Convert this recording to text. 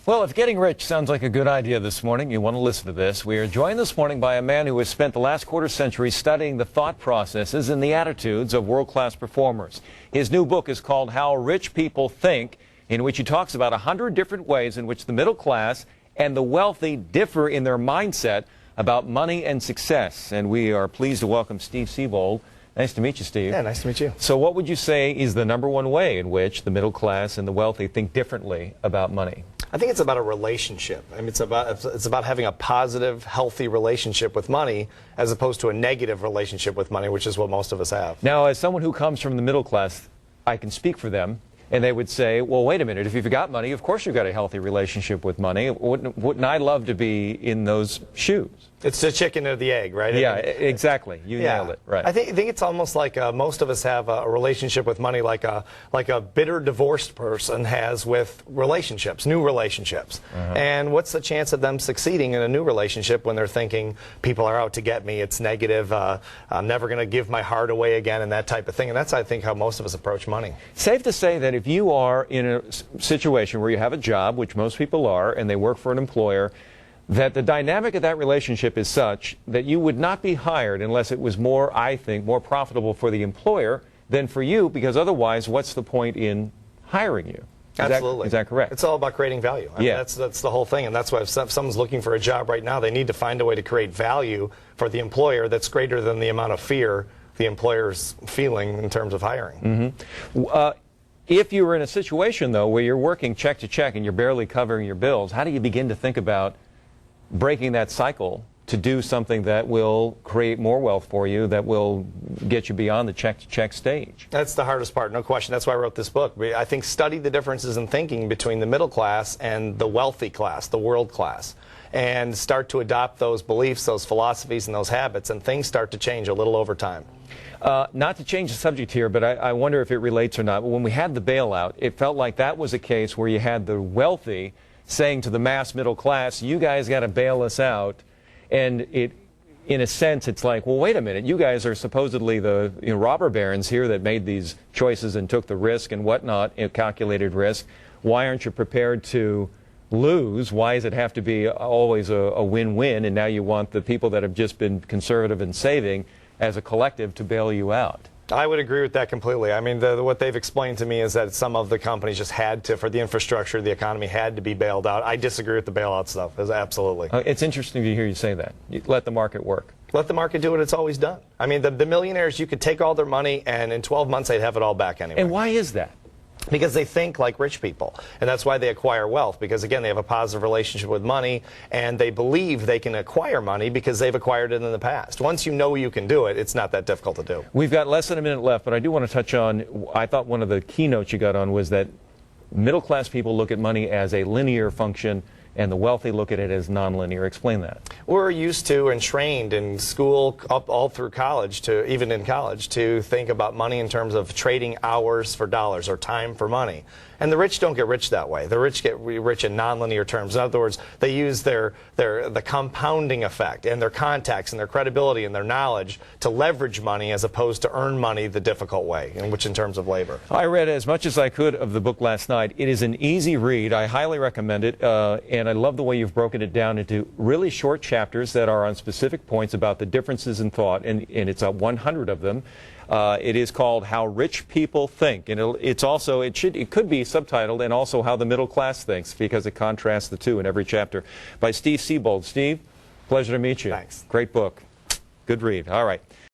Well, if getting rich sounds like a good idea this morning, you want to listen to this. We are joined this morning by a man who has spent the last quarter century studying the thought processes and the attitudes of world-class performers. His new book is called How Rich People Think, in which he talks about 100 different ways in which the middle class and the wealthy differ in their mindset about money and success. And we are pleased to welcome Steve Siebold. Nice to meet you, Steve. Yeah, nice to meet you. So what would you say is the #1 way in which the middle class and the wealthy think differently about money? I think it's about a relationship. I mean, it's about having a positive, healthy relationship with money as opposed to a negative relationship with money, which is what most of us have. Now, as someone who comes from the middle class, I can speak for them, and they would say, well, wait a minute, if you've got money, of course you've got a healthy relationship with money. Wouldn't I love to be in those shoes? It's the chicken or the egg, right? Yeah, exactly. You nailed it. Right. I think it's almost like most of us have a relationship with money like a bitter divorced person has with relationships, new relationships. And what's the chance of them succeeding in a new relationship when they're thinking people are out to get me, it's negative, I'm never going to give my heart away again, and that type of thing. And that's, I think, how most of us approach money. Safe to say that if you are in a situation where you have a job, which most people are, and they work for an employer, that the dynamic of that relationship is such that you would not be hired unless it was more, I think, more profitable for the employer than for you, because otherwise, what's the point in hiring you? Absolutely. Is that correct? It's all about creating value. I mean, that's the whole thing, and that's why if someone's looking for a job right now, they need to find a way to create value for the employer that's greater than the amount of fear the employer's feeling in terms of hiring. If you're in a situation, though, where you're working check to check and you're barely covering your bills, how do you begin to think about breaking that cycle to do something that will create more wealth for you, that will get you beyond the check-to-check stage? That's the hardest part, no question. That's why I wrote this book. I think study the differences in thinking between the middle class and the wealthy class, the world class, and start to adopt those beliefs, those philosophies, and those habits, and things start to change a little over time. Not to change the subject here, but I wonder if it relates or not. But when we had the bailout, it felt like that was a case where you had the wealthy saying to the mass middle class, you guys got to bail us out. And in a sense, it's like, well, wait a minute, you guys are supposedly the robber barons here that made these choices and took the risk and whatnot, calculated risk. Why aren't you prepared to lose? Why does it have to be always a win-win? And now you want the people that have just been conservative and saving as a collective to bail you out. I would agree with that completely. I mean, what they've explained to me is that some of the companies just had to, for the infrastructure, the economy had to be bailed out. I disagree with the bailout stuff, absolutely. It's interesting to hear you say that. You let the market work. Let the market do what it's always done. I mean, the millionaires, you could take all their money, and in 12 months, they'd have it all back anyway. And why is that? Because they think like rich people, and that's why they acquire wealth, because again they have a positive relationship with money, and they believe they can acquire money because they've acquired it in the past. Once you know you can do it, it's not that difficult to do. We've got less than a minute left, but I do want to touch on, I thought one of the keynotes you got on was that middle class people look at money as a linear function and the wealthy look at it as nonlinear. Explain that. We're used to and trained in school, up all through college, even in college, to think about money in terms of trading hours for dollars or time for money. And the rich don't get rich that way. The rich get rich in nonlinear terms. In other words, they use the compounding effect and their contacts and their credibility and their knowledge to leverage money as opposed to earn money the difficult way, which in terms of labor. I read as much as I could of the book last night. It is an easy read. I highly recommend it. And I love the way you've broken it down into really short chapters that are on specific points about the differences in thought, and it's 100 of them. It is called How Rich People Think, and it could be subtitled, and also How the Middle Class Thinks, because it contrasts the two in every chapter, by Steve Siebold. Steve, pleasure to meet you. Thanks. Great book. Good read. All right.